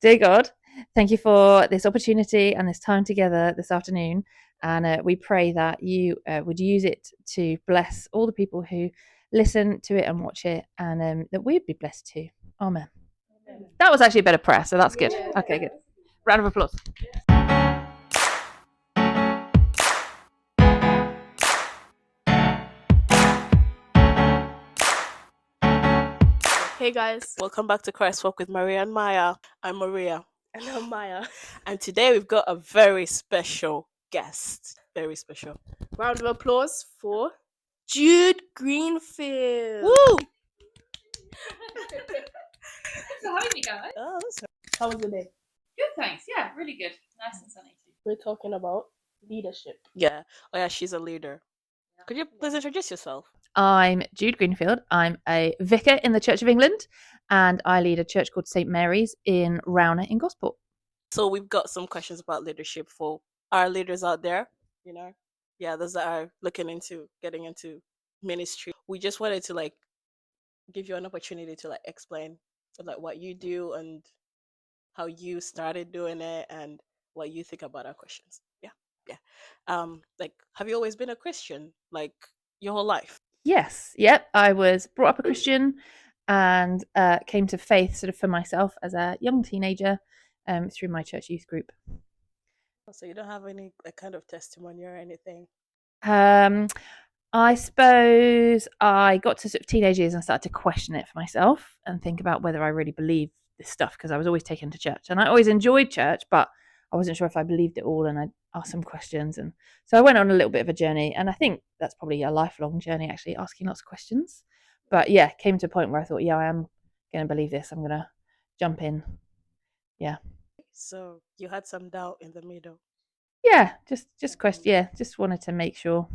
Dear God, thank you for this opportunity and this time together this afternoon. And we pray that you would use it to bless all the people who listen to it and watch it, and that we'd be blessed too. Amen. That was actually a better prayer, so that's good. Okay, good. Round of applause. Hey guys, welcome back to Christ Walk with Maria and Maya. I'm Maria. And I'm Maya. And today we've got a very special guest. Very special. Round of applause for Jude Greenfield. Woo! Thanks for having me, guys. Oh, that's How was the day? Good, thanks. Yeah, really good. Nice and sunny too. We're talking about leadership. yeah. Oh yeah, she's a leader. Could you please introduce yourself? I'm Jude Greenfield. I'm a vicar in the Church of England, and I lead a church called St Mary's in Rowner in Gosport. So we've got some questions about leadership for our leaders out there, those that are looking into getting into ministry. We just wanted to give you an opportunity to explain what you do and how you started doing it and what you think about our questions. Yeah. Have you always been a Christian your whole life? Yes, yep. I was brought up a Christian and came to faith sort of for myself as a young teenager through my church youth group. So you don't have any kind of testimony or anything? I suppose I got to sort of teenage years and started to question it for myself and think about whether I really believed this stuff, because I was always taken to church and I always enjoyed church, but I wasn't sure if I believed it all, and I asked some questions, and so I went on a little bit of a journey, and I think that's probably a lifelong journey, actually, asking lots of questions. But yeah, came to a point where I thought, yeah, I am going to believe this. I'm going to jump in. Yeah. So you had some doubt in the middle? Yeah, just question. Yeah, just wanted to make sure.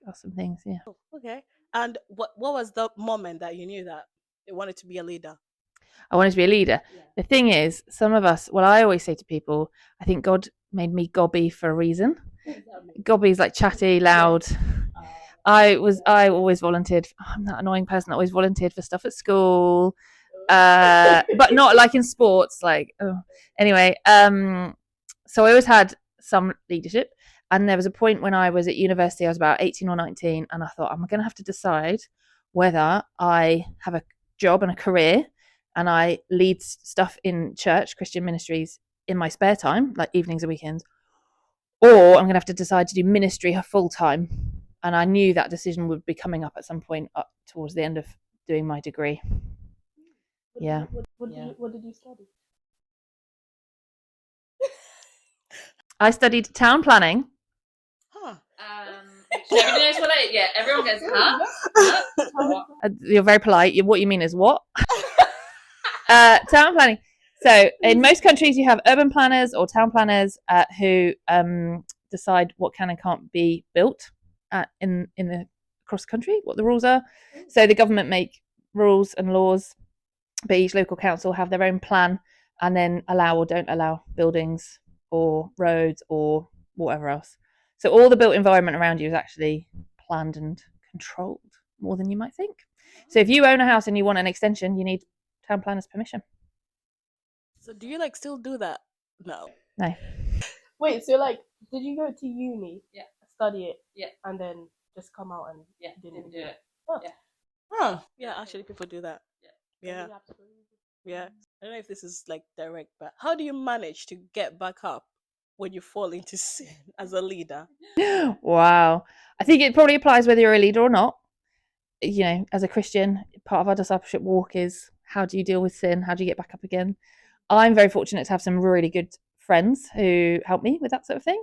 Ask some things. Yeah. Oh, okay. And what was the moment that you knew that you wanted to be a leader? I wanted to be a leader. Yeah. The thing is, some of us, well, I always say to people, I think God made me gobby for a reason. Gobby is like chatty, loud. I always volunteered. I'm that annoying person that always volunteered for stuff at school, but not like in sports. Anyway, so I always had some leadership. And there was a point when I was at university, I was about 18 or 19, and I thought, I'm going to have to decide whether I have a job and a career and I lead stuff in church, Christian ministries, in my spare time, like evenings and weekends, or I'm going to have to decide to do ministry full time. And I knew that decision would be coming up at some point up towards the end of doing my degree. What did you study? I studied town planning. Everyone knows what it is. Yeah, everyone goes, huh? You're very polite. What you mean is what? Town planning. So in most countries, you have urban planners or town planners who decide what can and can't be built in the cross country, what the rules are. So the government make rules and laws, but each local council have their own plan and then allow or don't allow buildings or roads or whatever else. So all the built environment around you is actually planned and controlled more than you might think. So if you own a house and you want an extension, you need town planner's permission. So do you still do that? No. Wait, so did you go to uni? Yeah. Study it? Yeah. And then just come out and didn't do it. Oh. Yeah. Huh. Yeah, actually people do that. Yeah. Yeah. I don't know if this is direct, but how do you manage to get back up when you fall into sin as a leader? Wow. I think it probably applies whether you're a leader or not. As a Christian, part of our discipleship walk is, how do you deal with sin? How do you get back up again? I'm very fortunate to have some really good friends who help me with that sort of thing,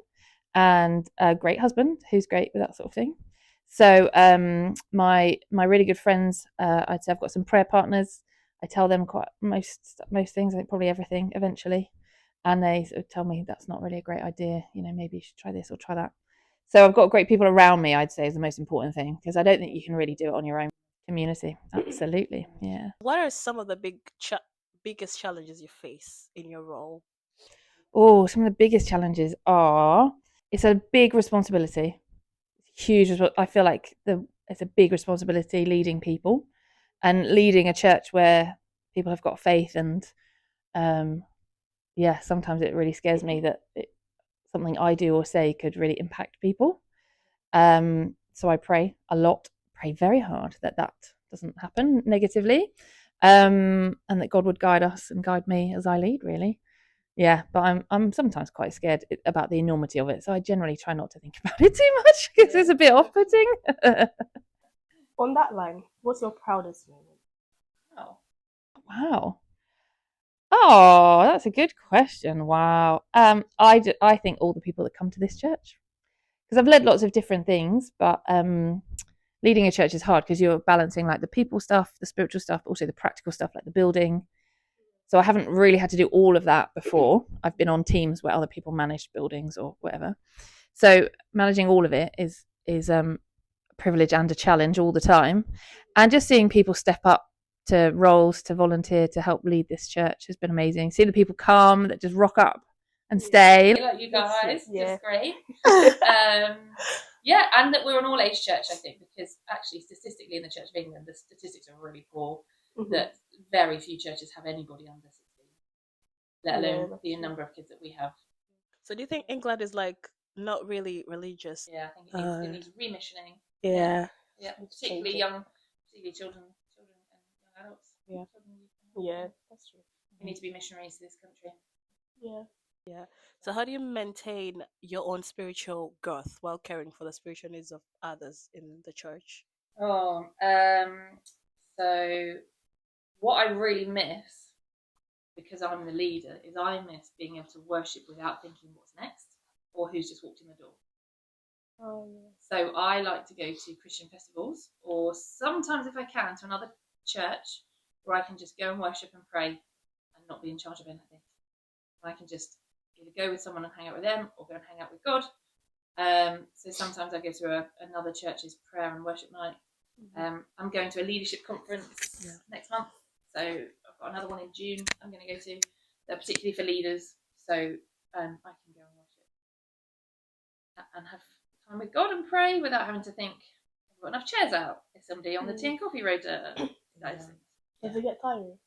and a great husband who's great with that sort of thing. So my really good friends, I'd say I've got some prayer partners. I tell them quite most things, I think probably everything eventually, and they sort of tell me that's not really a great idea. Maybe you should try this or try that. So I've got great people around me, I'd say, is the most important thing, because I don't think you can really do it on your own. Community, absolutely, yeah. What are some of the biggest challenges you face in your role? Oh, some of the biggest challenges are, it's a big responsibility. Huge. I feel like it's a big responsibility leading people and leading a church where people have got faith and yeah, sometimes it really scares me that something I do or say could really impact people. So I pray a lot, pray very hard that doesn't happen negatively, and that God would guide us and guide me as I lead, really. Yeah, but I'm sometimes quite scared about the enormity of it, so I generally try not to think about it too much because it's a bit off-putting. On that line, what's your proudest moment? Oh, wow. Oh, that's a good question. Wow. I think all the people that come to this church, because I've led lots of different things, but leading a church is hard because you're balancing like the people stuff, the spiritual stuff, but also the practical stuff like the building. So I haven't really had to do all of that before. I've been on teams where other people managed buildings or whatever. So managing all of it is a privilege and a challenge all the time. And just seeing people step up to roles, to volunteer, to help lead this church has been amazing. See the people come that just rock up and stay. Like you guys, Yeah. just great. Yeah, and that we're an all-age church, I think, because actually statistically in the Church of England, the statistics are really poor, that very few churches have anybody under 16, let alone the number of kids that we have. So do you think England is like not really religious? Yeah, I think it needs remissioning. Yeah. Yeah, particularly children and young adults. Yeah. Children. Yeah, that's true. We need to be missionaries to this country. Yeah. So how do you maintain your own spiritual growth while caring for the spiritual needs of others in the church? Oh, so what I really miss, because I'm the leader, is I miss being able to worship without thinking what's next or who's just walked in the door. Oh, yeah. So I like to go to Christian festivals, or sometimes if I can to another church where I can just go and worship and pray and not be in charge of anything. I can just either go with someone and hang out with them or go and hang out with God. So sometimes I go to another church's prayer and worship night. I'm going to a leadership conference next month, so I've got another one in June I'm going to go to. They're particularly for leaders, so I can go and worship and have time with God and pray without having to think, I've got enough chairs out, is somebody on the tea and coffee rota? Does it get tiring?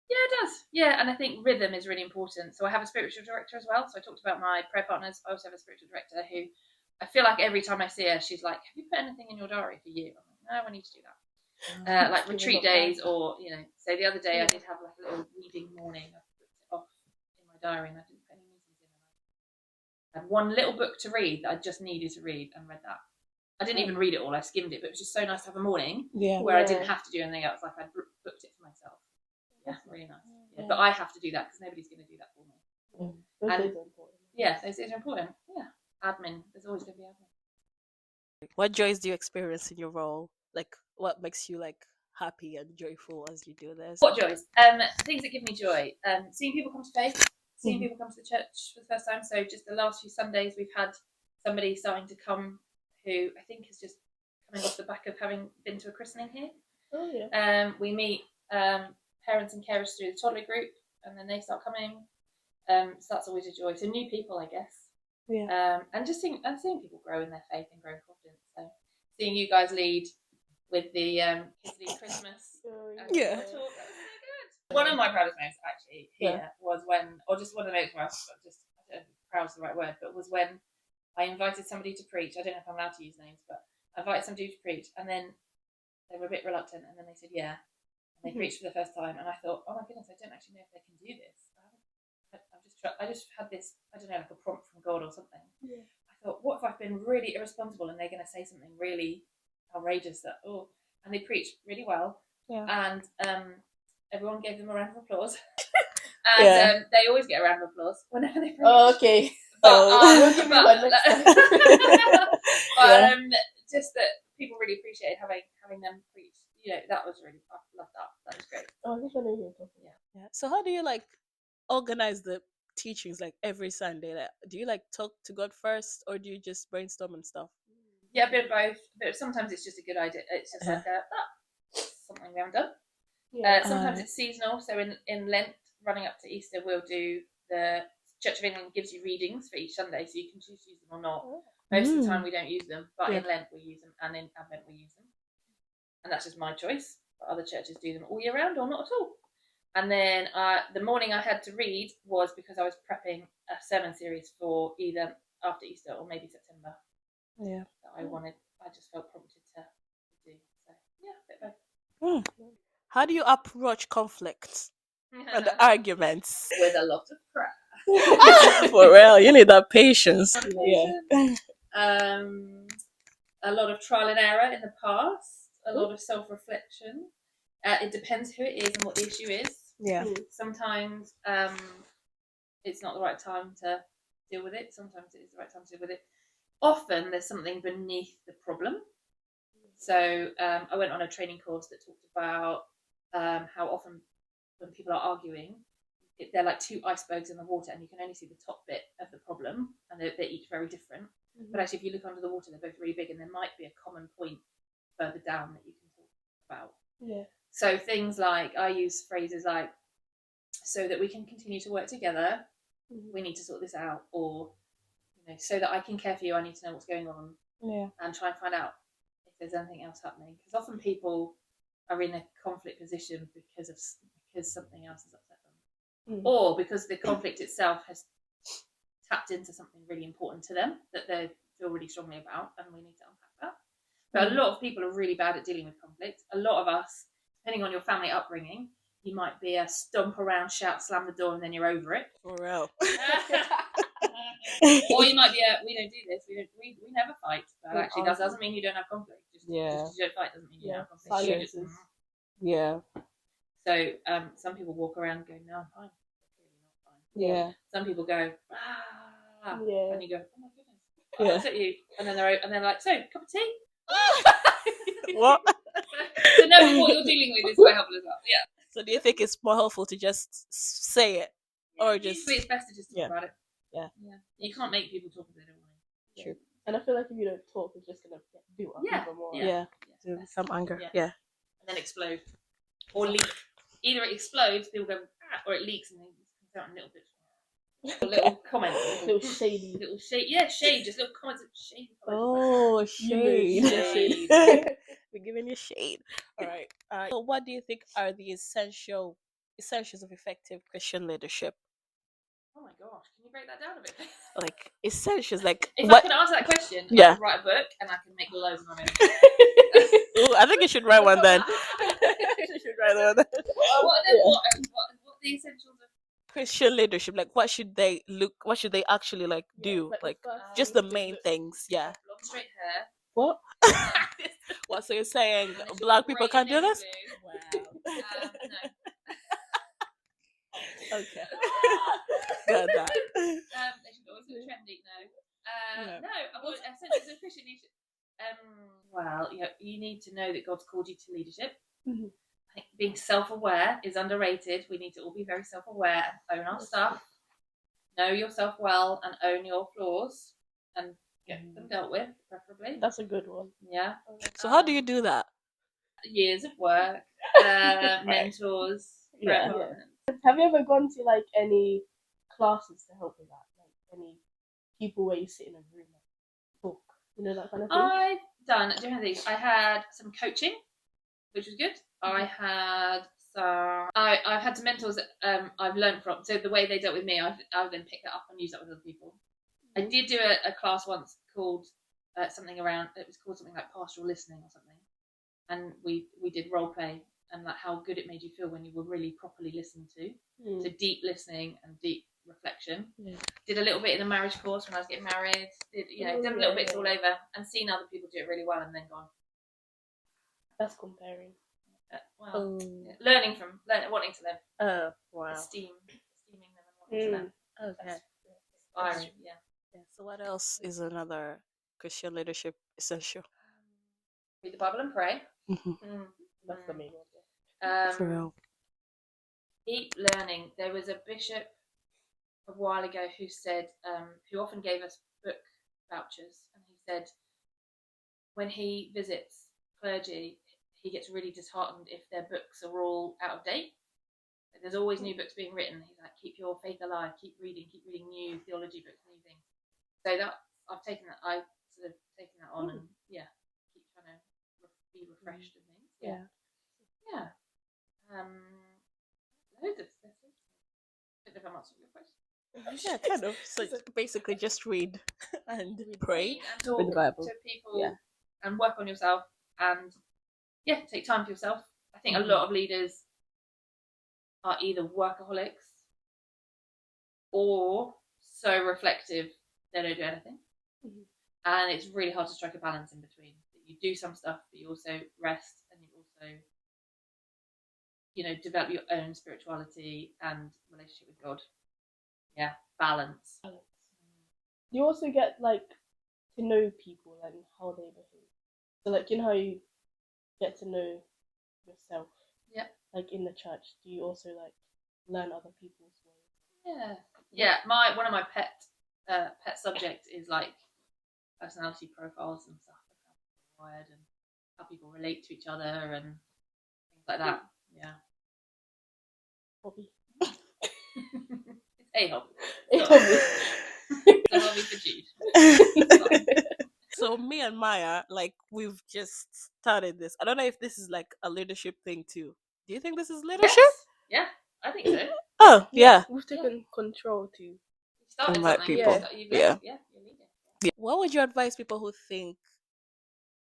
Yeah, it does. Yeah, and I think rhythm is really important. So I have a spiritual director as well. So I talked about my prayer partners. I also have a spiritual director who I feel like every time I see her, she's like, have you put anything in your diary for you? I'm like, no, I need to do that. Like retreat days or, so the other day I did have like a little reading morning. I put it off in my diary and I didn't put any meetings in. I had one little book to read that I just needed to read and read that. I didn't even read it all. I skimmed it, but it was just so nice to have a morning where I didn't have to do anything else. Like I booked it for myself. Yeah, really nice. Yeah, but I have to do that because nobody's going to do that for me. Those days are important. Yeah, those days are important. Yeah, admin. There's always going to be admin. What joys do you experience in your role? Like, what makes you like happy and joyful as you do this? What joys? Things that give me joy. Seeing people come to faith. Seeing people come to the church for the first time. So just the last few Sundays, we've had somebody starting to come who I think is just coming off the back of having been to a christening here. Oh yeah. We meet parents and carers through the toddler group, and then they start coming. So that's always a joy. So new people, I guess. Yeah. And just seeing people grow in their faith and grow in confidence. So seeing you guys lead with the Kids Lead Christmas. Yeah. That was so good. One of my proudest moments actually here was when, or just one of the moments where I just, I don't know if proud is the right word, but was when I invited somebody to preach. I don't know if I'm allowed to use names, but I invited somebody to preach, and then they were a bit reluctant, and then they said yeah. And they preached for the first time, and I thought, oh my goodness, I don't actually know if they can do this. I just had this, I don't know, like a prompt from God or something. Yeah. I thought, what if I've been really irresponsible and they're going to say something really outrageous and they preached really well. Yeah. And everyone gave them a round of applause. And they always get a round of applause whenever they preach. Oh, okay. Just that people really appreciated having them preach. That was really, I loved that. That was great. Oh, I think I know who you're talking about. Yeah. So how do you like organize the teachings like every Sunday? Like, do you like talk to God first, or do you just brainstorm and stuff? Yeah, a bit of both. But sometimes it's just a good idea. It's just like something we haven't done. Yeah. Sometimes it's seasonal. So in Lent, running up to Easter, we'll do the Church of England gives you readings for each Sunday, so you can choose to use them or not. Most of the time we don't use them, but in Lent we use them, and in Advent we use them. And that's just my choice. But other churches do them all year round or not at all. And then the morning I had to read was because I was prepping a sermon series for either after Easter or maybe September. Yeah. That I just felt prompted to do. So yeah, a bit of both. How do you approach conflicts and arguments? With a lot of prayer. For real, you need that patience. A lot of trial and error in the past, a lot of self-reflection. It depends who it is and what the issue is. Yeah. Sometimes it's not the right time to deal with it. Sometimes it is the right time to deal with it. Often there's something beneath the problem. So I went on a training course that talked about how often when people are arguing, they're like two icebergs in the water, and you can only see the top bit of the problem, and they're each very different. But actually, if you look under the water, they're both really big, and there might be a common point further down that you can talk about. Yeah. So things like, I use phrases like, so that we can continue to work together, we need to sort this out, or so that I can care for you, I need to know what's going on, and try and find out if there's anything else happening. Because often people are in a conflict position because something else has upset them, or because the conflict itself has tapped into something really important to them that they feel really strongly about, and we need to unpack that. But a lot of people are really bad at dealing with conflict. A lot of us, depending on your family upbringing, you might be a stomp around, shout, slam the door, and then you're over it. For real. Or you might be we don't do this, we never fight. But actually that doesn't mean you don't have conflict. Just you don't fight doesn't mean you don't have conflict. Yeah. So some people walk around going, no, I'm fine. Clearly not fine. Yeah. Some people go, and you go, oh my goodness, Yeah. I'll you. And then they're like, so cup of tea? What? So knowing what you're dealing with is quite helpful as well. Yeah. So do you think it's more helpful to just say it, or just? Usually it's best to just talk about it. Yeah. You can't make people talk if they don't want to. True. And I feel like if you don't talk, it's just gonna build up even more. Yeah. Some anger. Yeah. And then explode, or leak. Either it explodes, people go, or it leaks and then it comes out in little bits. Little comments, Little shady. Shade, just little comments of shade. Oh, shade. Shade. We're giving you shade. All right. So, what do you think are the essentials of effective Christian leadership? Oh my gosh, can you break that down a bit? Like essentials, like if I could answer that question, I could write a book and I can make loads of money. Ooh, I think you should write one then. You should write one. What are the essentials of Christian leadership? Like, what should they actually like do? Like just the main things. Yeah. Long straight hair. What? What? So you're saying black people can't do this? Wow. No. Okay. Got that. They should always look trendy. No. Essentials of Christian leadership. Well, you need to know that God's called you to leadership. I think being self-aware is underrated. We need to all be very self-aware and own our stuff. Know yourself well and own your flaws and get them dealt with, preferably. That's a good one. Yeah. So how do you do that? Years of work, mentors. Yeah. Have you ever gone to like any classes to help with that? Like any people where you sit in a room and talk, that kind of thing? I've done different things. I had some coaching, which was good. I had some. I've had some mentors that I've learned from. So the way they dealt with me, I've then picked that up and used that with other people. I did do a class once called something around. It was called something like pastoral listening or something, and we did role play and like how good it made you feel when you were really properly listened to. So deep listening and deep reflection. Did a little bit in the marriage course when I was getting married. Done little bits all over and seen other people do it really well and then gone. That's comparing. Learning from wanting to learn. Oh, wow. Esteeming them and wanting to learn. Okay. Inspiring, yeah. So what else is another Christian leadership essential? Read the Bible and pray. That's the main one. For real. Keep learning. There was a bishop a while ago who said, who often gave us book vouchers, and he said when he visits clergy, he gets really disheartened if their books are all out of date. There's always new books being written. He's like, keep your faith alive, keep reading new theology books, new things. So that I've taken that on and keep trying to be refreshed and things. I don't know if I'm answering your question. Yeah, kind of. So basically, just read and pray. Read and talk Read the Bible. to people Yeah. and work on yourself and take time for yourself. I think a lot of leaders are either workaholics or so reflective they don't do anything. And it's really hard to strike a balance in between. You do some stuff, but you also rest, and you also, develop your own spirituality and relationship with God. Yeah, balance. You also get to know people and how they behave. So how you get to know yourself. Yeah. In the church, do you also learn other people's ways? Yeah. One of my pet subjects is personality profiles and stuff, and how people are wired and how people relate to each other and things like that. Yeah. Hobby. It's a hobby. A hobby. It's a hobby for Jude. So me and Maya, we've just started this. I don't know if this is a leadership thing too. Do you think this is leadership? Yes. Yeah, I think so. Oh, yeah. We've taken control to Started Invite something. people. You're Yeah. leading. Yeah. What would you advise people who think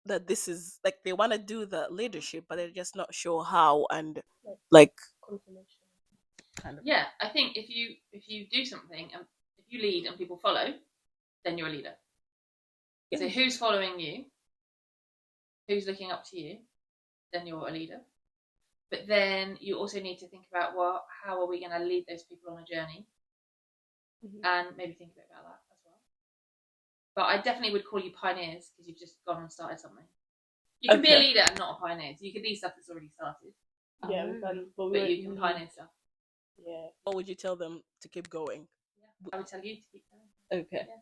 that this is they want to do the leadership, but they're just not sure how and confirmation? kind of. Yeah, I think if you do something and if you lead and people follow, then you're a leader. Yeah. So who's following you? Who's looking up to you? Then you're a leader. But then you also need to think about how are we going to lead those people on a journey, and maybe think a bit about that as well. But I definitely would call you pioneers because you've just gone and started something. You can be a leader and not a pioneer. So you can lead stuff that's already started. Yeah, we can. But you can pioneer stuff. Yeah. What would you tell them to keep going? Yeah. I would tell you to keep going. Okay. Yeah.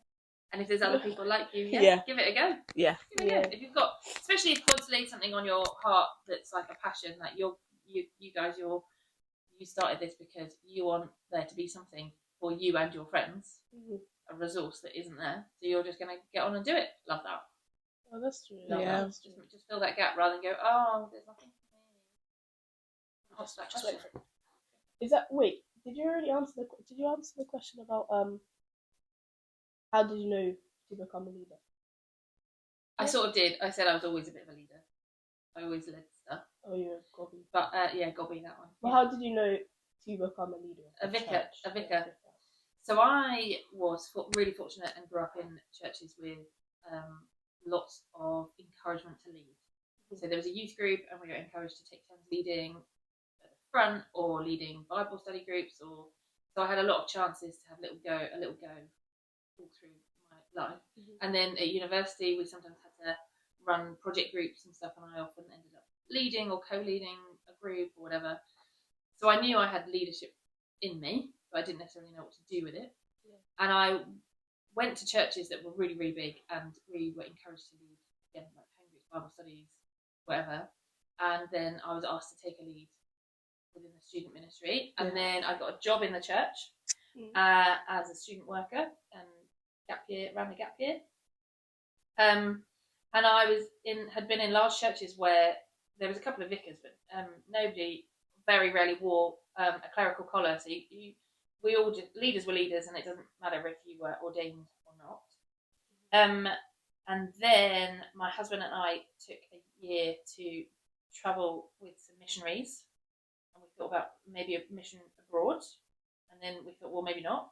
And if there's other people like you, Yeah. give it a go. Yeah. Give it a go. If you've got, especially if God's laid something on your heart that's like a passion, like you started this because you want there to be something for you and your friends, a resource that isn't there. So you're just going to get on and do it. Love that. Oh, that's true. Love Yeah. that. Just fill that gap rather than go, oh, there's nothing for me. Ask that question. Did you already answer the question about how did you know to become a leader? I sort of did. I said I was always a bit of a leader. I always led stuff. Oh, you're a gobby. But Gobby, that one. Well, how did you know to become a leader? A vicar. So I was really fortunate and grew up in churches with lots of encouragement to lead. So there was a youth group, and we were encouraged to take turns leading at the front or leading Bible study groups. So I had a lot of chances to have a little go all through my life. And then at university, we sometimes had to run project groups and stuff, and I often ended up leading or co-leading a group or whatever. So I knew I had leadership in me, but I didn't necessarily know what to do with it. And I went to churches that were really, really big, and we were encouraged to lead, again, like home groups, Bible studies, whatever. And then I was asked to take a lead within the student ministry. And then I got a job in the church as a student worker and ran the gap year. And I had been in large churches where there was a couple of vicars, but nobody very rarely wore a clerical collar. So we all just, leaders were leaders, and it doesn't matter if you were ordained or not. And then my husband and I took a year to travel with some missionaries, and we thought about maybe a mission abroad. And then we thought, well, maybe not.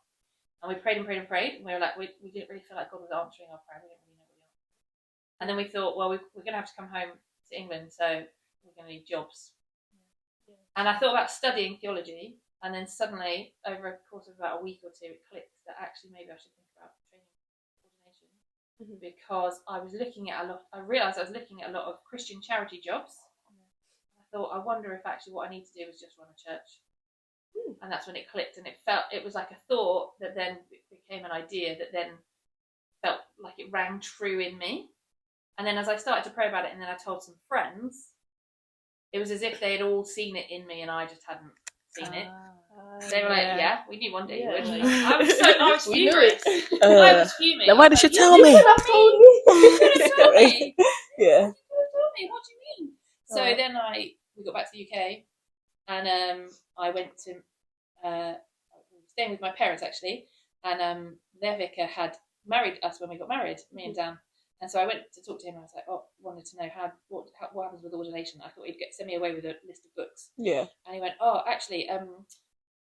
And we prayed and prayed and prayed, and we were like, we didn't really feel like God was answering our prayer. We didn't really know what he answered. And then we thought, well, we're going to have to come home to England, so we're going to need jobs. And I thought about studying theology, and then suddenly, over a course of about a week or two, it clicked that actually maybe I should think about training ordination, because I realised I was looking at a lot of Christian charity jobs. I thought, I wonder if actually what I need to do is just run a church. And that's when it clicked, and it was like a thought that then became an idea that then felt like it rang true in me. And then as I started to pray about it, and then I told some friends, it was as if they had all seen it in me and I just hadn't seen it. They were like, yeah, we knew one day you would. I was furious. I was fuming. Then why did you tell me? You could have told me. You could have told me. Yeah. You could have told me. What do you mean? So then we got back to the UK, and I went to staying with my parents actually, and their vicar had married us when we got married, me and Dan. And so I went to talk to him. And I was like, wanted to know what happens with ordination. I thought he'd send me away with a list of books. Yeah. And he went, actually, do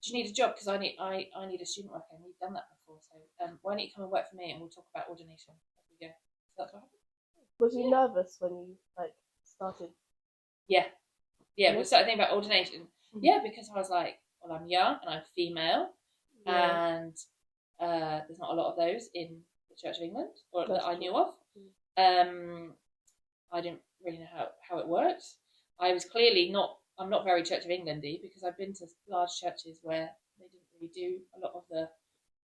you need a job? Because I need a student worker, and we've done that before. So why don't you come and work for me, and we'll talk about ordination as we go. So that's what happened. Was you nervous when you started? Yeah. We started thinking about ordination. Mm-hmm. Yeah, because I was like, well, I'm young and I'm female, and there's not a lot of those in the Church of England, or that I knew of. I didn't really know how it worked. I was clearly I'm not very Church of England-y, because I've been to large churches where they didn't really do a lot of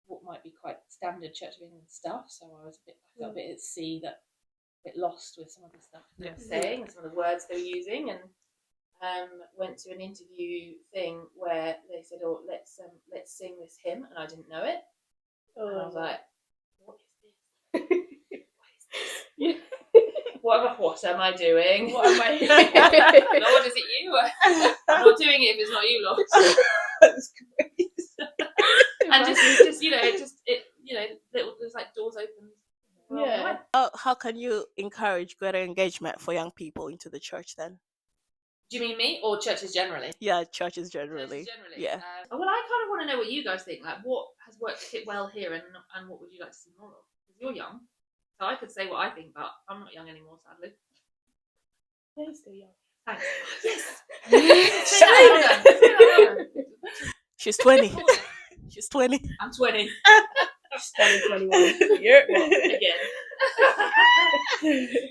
what might be quite standard Church of England stuff. So I felt a bit at sea, a bit lost with some of the stuff they were saying and some of the words they were using, and went to an interview thing where they said, let's sing this hymn, and I didn't know it. And I was like, what is this? What am I doing? What am I? Lord, is it you? I'm not doing it if it's not you, Lord. That's great. And there's like doors open. Yeah. How can you encourage greater engagement for young people into the church then? Do you mean me or churches generally? Yeah, churches generally. Yeah. Well, I kind of want to know what you guys think. Like, what has worked well here, and what would you like to see more of? Because you're young. So I could say what I think, but I'm not young anymore, sadly. Yeah, you're still young. Thanks. Yes! She's 20. She's 20. I'm 20. She's 21. You're again.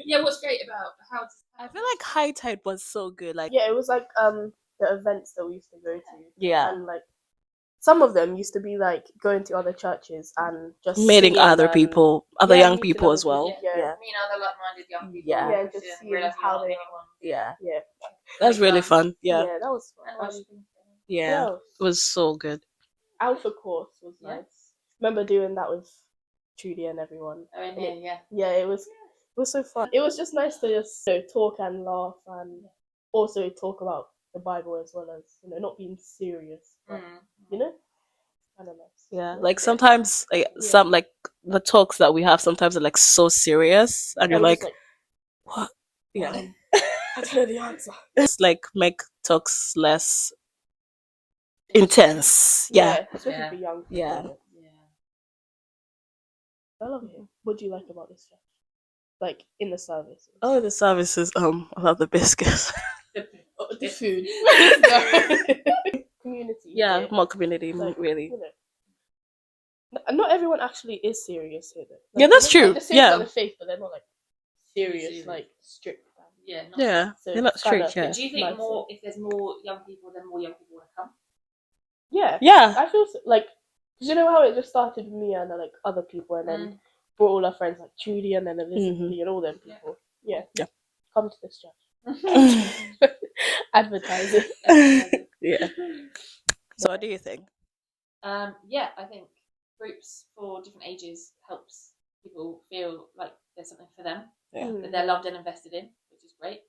Yeah, what's great about how... I feel like High Tide was so good. Like, yeah, it was like the events that we used to go to. Yeah. And like some of them used to be like going to other churches and just meeting singing other and, people, other young meeting people other as well. people, yeah. Meeting other like-minded young people. Yeah. Yeah, just seeing how they are. Yeah. Yeah. That's really fun. Yeah. Yeah, that was fun. Yeah. Well, It was so good. Alpha course was nice. Remember doing that with Judy and everyone. Oh, And yeah. Yeah, it was so fun. It was just nice to just talk and laugh and also talk about the Bible as well as not being serious, but kind of nice. Yeah, like sometimes some like the talks that we have sometimes are like so serious, and you're like, what? Yeah, I don't know the answer. It's like make talks less intense. Yeah. Especially for young people. Yeah. I love it. What do you like about this church? Like in the service? Oh, the services. I love the biscuits. The food. Community. Yeah, more community, like, really. Not everyone actually is serious here, though. Yeah, that's true. They're serious about the faith, but they're not like serious, like strict. Yeah. So they're not strict. Yeah. Do you think if there's more young people, then more young people want to come? Yeah. Yeah. I feel like, because you know how it just started with me and like other people, and then brought all our friends like Judy and then Elizabeth and all them people. Yeah. Come to this church. Advertise it. Yeah. So what do you think? Yeah, I think groups for different ages helps people feel like there's something for them, that they're loved and invested in, which is great.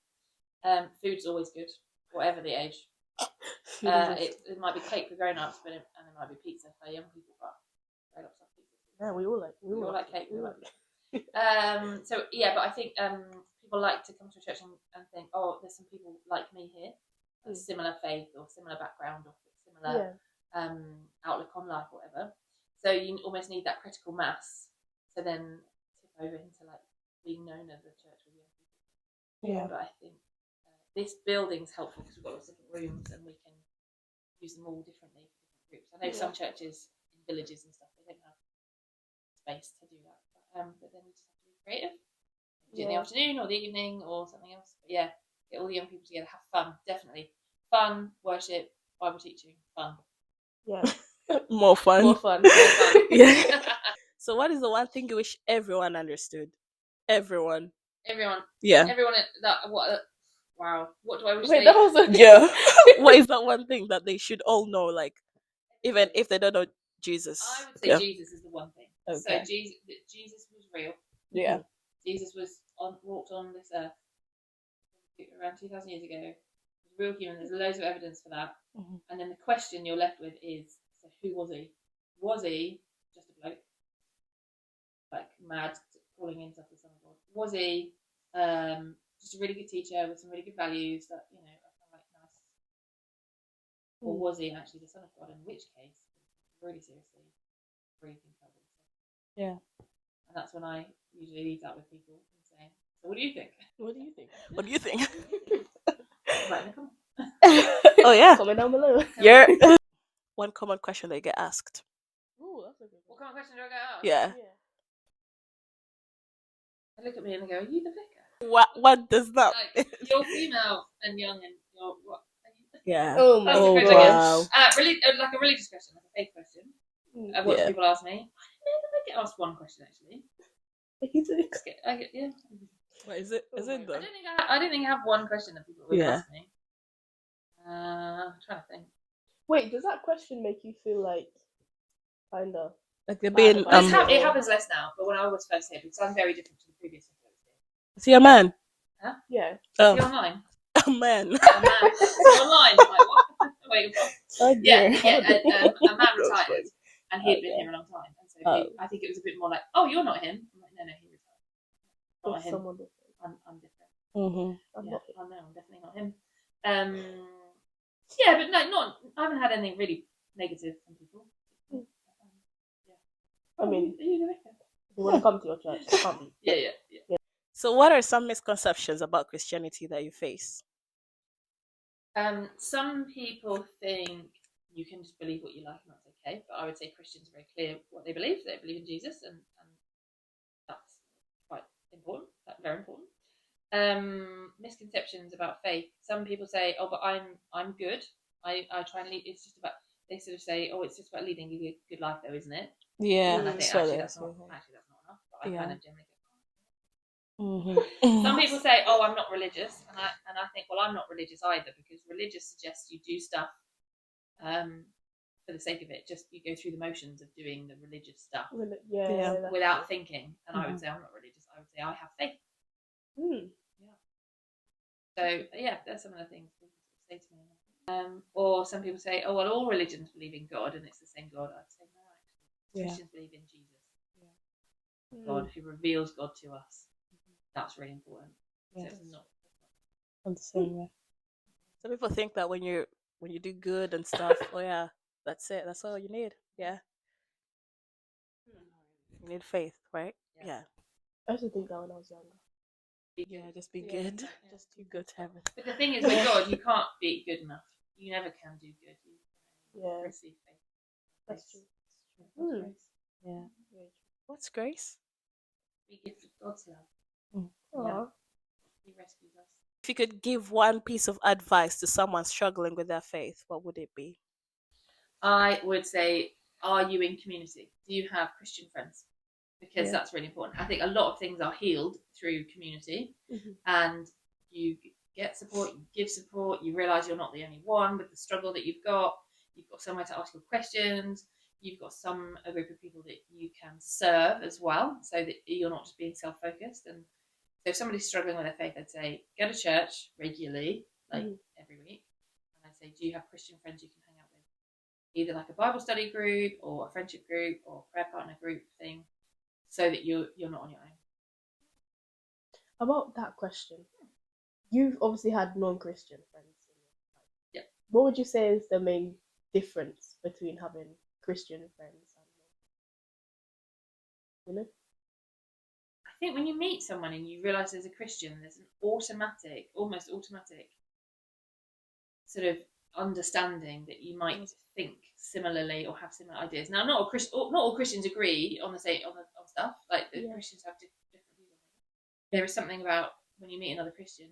Food's always good, whatever the age. It might be cake for grown-ups, and it might be pizza for young people, but grown-ups love pizza. Yeah, we all like cake. We like so yeah, but I think people like to come to a church and think, there's some people like me here, a similar faith or similar background or similar outlook on life or whatever. So you almost need that critical mass to then tip over into like being known as a church with young people. Yeah. But I think this building's helpful because we've got lots of different rooms and we can use them all differently for different groups. I know some churches in villages and stuff, they don't have space to do that. But then we just have to be creative. Do it in the afternoon or the evening or something else. But yeah, get all the young people together, have fun, definitely. Fun, worship, Bible teaching, fun. Yeah. More fun. More fun. Yeah. So what is the one thing you wish everyone understood? Everyone. Yeah. Everyone wow. What do I wish Wait, that was What is that one thing that they should all know, like, even if they don't know Jesus? I would say Jesus is the one thing. Okay. So Jesus was real. Yeah. Jesus was walked on this earth around 2,000 years ago. Was real human. There's loads of evidence for that. Mhm. And then the question you're left with is, so who was he? Was he just a bloke, like mad, calling himself the Son of God? Was he just a really good teacher with some really good values that are kind of like nice? Or was he actually the Son of God? In which case, really seriously, really think about what he said. Yeah. And that's when I usually leave that with people and say, so what do you think? What do you think? What do you think? Write in the comments. Oh yeah. Comment down below. You're one common question that you get asked. Ooh, that's a good What one. kind of question do I get asked? Yeah. They look at me and they go, are you the vicar? What does that? Like, you're female and young and you're what? Yeah. Oh my That's a good wow. Really, like a religious question, like a faith question. What Yeah. people ask me. I never get asked one question actually. Yeah. What is it? Is it though? I don't think I have one question that people always ask me. I'm trying to think. Wait, does that question make you feel like kind of Like they're being it happens less now, but when I was first here, because I'm very different to the previous vicar. Is he a man? Huh? Yeah. Is he online? A man. A man. Is he online? Like, what? Wait, what? Oh, Yeah, dear. a man retired, and he'd been here a long time, and so I think it was a bit more like, oh, you're not him. I'm like, no, he retired. Not him. Someone different. I'm different. I'm Yeah, not I'm definitely not him. Yeah, but no, I haven't had anything really negative from people. I mean, are you the vicar? if you want to come to your church, you can't be. Yeah. So what are some misconceptions about Christianity that you face? Some people think you can just believe what you like and that's okay, but I would say Christians are very clear what they believe. They believe in Jesus, and that's quite important. That's very important. Misconceptions about faith. Some people say, "Oh, but I'm good. I try and lead." It's just about. They sort of say, "Oh, it's just about leading a good life, though, isn't it?" Yeah. And I think actually that's not enough. But I kind of generally Some people say, "Oh, I'm not religious," and I think, well, I'm not religious either, because religious suggests you do stuff for the sake of it. Just you go through the motions of doing the religious stuff without thinking. And I would say I'm not religious. I would say I have faith. Yeah. So yeah, that's some of the things people say to me. Or some people say, "Oh, well, all religions believe in God, and it's the same God." I'd say no, actually, Christians believe in Jesus, God who reveals God to us. That's really important. Yes. So it's not. I'm the same way. Some people think that when you do good and stuff, oh yeah, that's it. That's all you need. Yeah. You need faith, right? Yeah. I used to think that when I was younger. Yeah, just be good. Yeah. Just do good to heaven. But the thing is, with God, you can't be good enough. You never can do good. You receive faith. That's true. Grace. Yeah. What's grace? We give God's love. Aww. He rescues us. If you could give one piece of advice to someone struggling with their faith, what would it be? I would say, are you in community? Do you have Christian friends? Because that's really important. I think a lot of things are healed through community, and you get support, you give support, you realise you're not the only one with the struggle that you've got somewhere to ask your questions, you've got a group of people that you can serve as well, so that you're not just being self-focused. And so if somebody's struggling with their faith, I'd say go to church regularly, like every week, and I'd say, do you have Christian friends you can hang out with? Either like a Bible study group or a friendship group or a prayer partner group thing, so that you're not on your own. About that question, you've obviously had non-Christian friends in your life. Yeah. What would you say is the main difference between having Christian friends and I think when you meet someone and you realise there's a Christian, there's an almost automatic sort of understanding that you might think similarly or have similar ideas. Now, not all Christians agree on the same on stuff. Like Christians have different views on it. There is something about when you meet another Christian.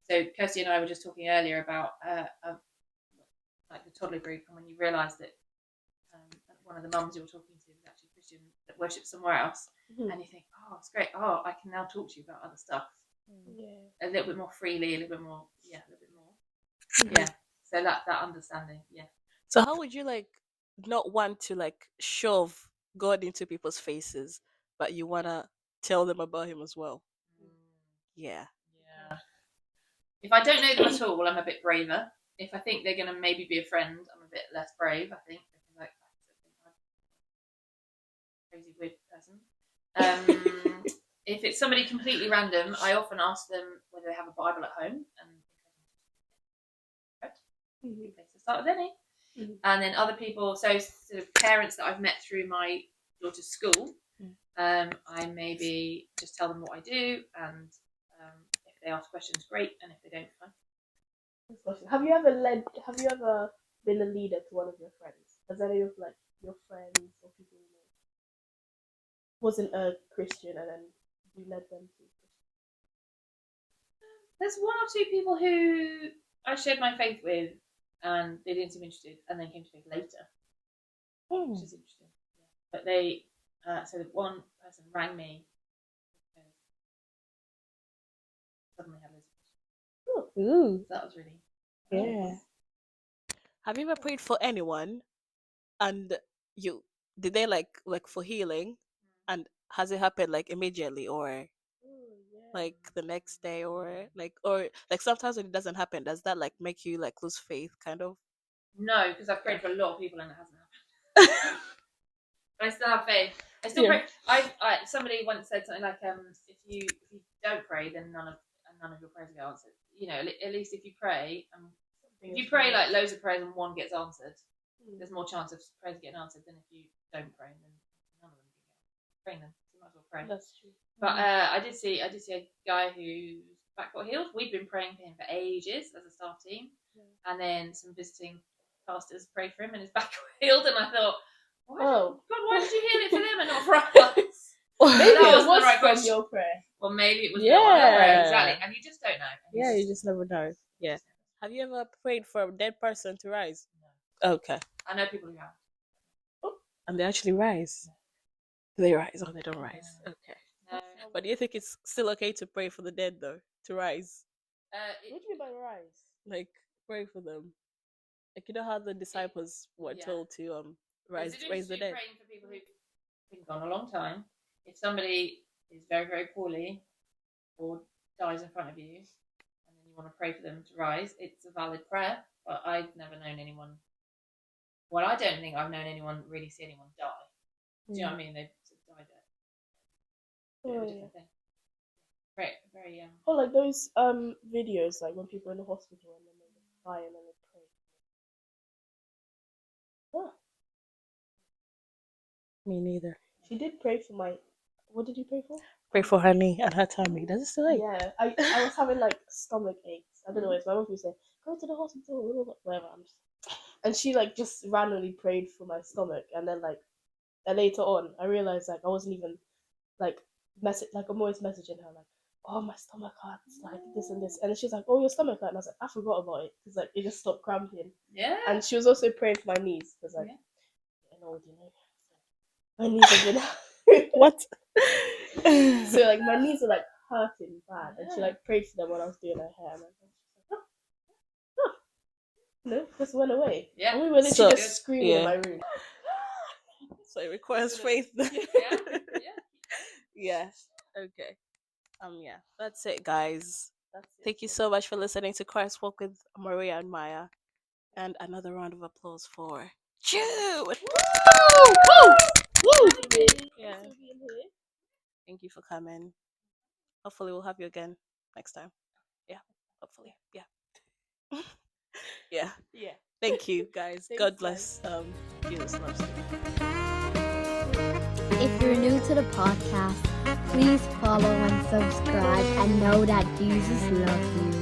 So Kirsty and I were just talking earlier about like the toddler group, and when you realise that one of the mums you were talking to was actually Christian that worships somewhere else, and you think, oh, it's great. Oh, I can now talk to you about other stuff. A little bit more freely, a little bit more. Yeah. So that understanding, So how would you not want to shove God into people's faces, but you wanna tell them about him as well? Yeah. If I don't know them at all, I'm a bit braver. If I think they're going to maybe be a friend, I'm a bit less brave, I think, because I'm a crazy, weird person. If it's somebody completely random, I often ask them whether they have a Bible at home, and good place to start with any. And then other people, so sort of parents that I've met through my daughter's school, I maybe just tell them what I do, and if they ask questions, great, and if they don't, fine. Have you ever been a leader to one of your friends? Has any of like your friends or people you know wasn't a Christian and then you led them to Christian? There's one or two people who I shared my faith with, and they didn't seem interested, and then came to faith later, which is interesting. Yeah. But they, so one person rang me, suddenly had loads of questions. Ooh, So that was really Have you ever prayed for anyone, and did they like for healing, and has it happened like immediately or like the next day or sometimes when it doesn't happen, does that like make you like lose faith kind of? No, because I've prayed for a lot of people and it hasn't happened. But I still have faith. I still pray. Somebody once said something like, if you don't pray, then none of your prayers get answered. You know, at least if you pray, if you pray like loads of prayers and one gets answered, there's more chance of prayers getting answered than if you don't pray and then none of them get answered. Praying them, so you might as well pray. that's true. But I did see a guy whose back got healed. We'd been praying for him for ages as a staff team, and then some visiting pastors prayed for him and his back got healed. And I thought, God, why did you heal it for them and not for us? Maybe that it wasn't was the right from question. your prayer. Well, maybe it was not on your prayer, exactly, and you just don't know. You just never know. Yeah. Have you ever prayed for a dead person to rise? No. Okay. I know people who have. And they actually rise. Do they rise or they don't rise? Okay. No. But do you think it's still okay to pray for the dead though, to rise? What do you mean by rise? Like pray for them. Like you know how the disciples were told to raise the dead. Praying for people who've been gone a long time. If somebody is very, very poorly or dies in front of you, and then you want to pray for them to rise, it's a valid prayer. But I've never known anyone. Well, I don't think I've known anyone really see anyone die. Do you know what I mean? They've sort of died a different thing. Very, very. Oh, like those videos, like when people are in the hospital and then they die and then they pray. Yeah. Me neither. She did pray for my. What did you pray for? Pray for her knee and her tummy. Does it still ache? Yeah, I was having like stomach aches. I don't know. It's my mom who said go to the hospital, whatever. And she like just randomly prayed for my stomach, and then later on, I realized like I wasn't even like I'm always messaging her like, oh my stomach hurts, like this and this, and she's like, oh your stomach hurt, and I was like, I forgot about it because like it just stopped cramping. Yeah. And she was also praying for my knees because like, my knees have been What? So like my knees are like hurting bad, and she like prayed for them when I was doing her hair, and I was like, no, just went away. Yeah. And we were literally just screaming in my room. So it requires faith. Yeah. Yeah. Okay. Yeah. That's it, guys. Thank you so much for listening to Christ Walk with Maria and Maya, and another round of applause for Jude. Woo! Woo! Woo! Yeah. Thank you for coming. Hopefully we'll have you again next time. Yeah. Hopefully. Yeah. Yeah. Yeah. Thank you, guys. Thanks, God bless. Jesus loves you. If you're new to the podcast, please follow and subscribe and know that Jesus loves you.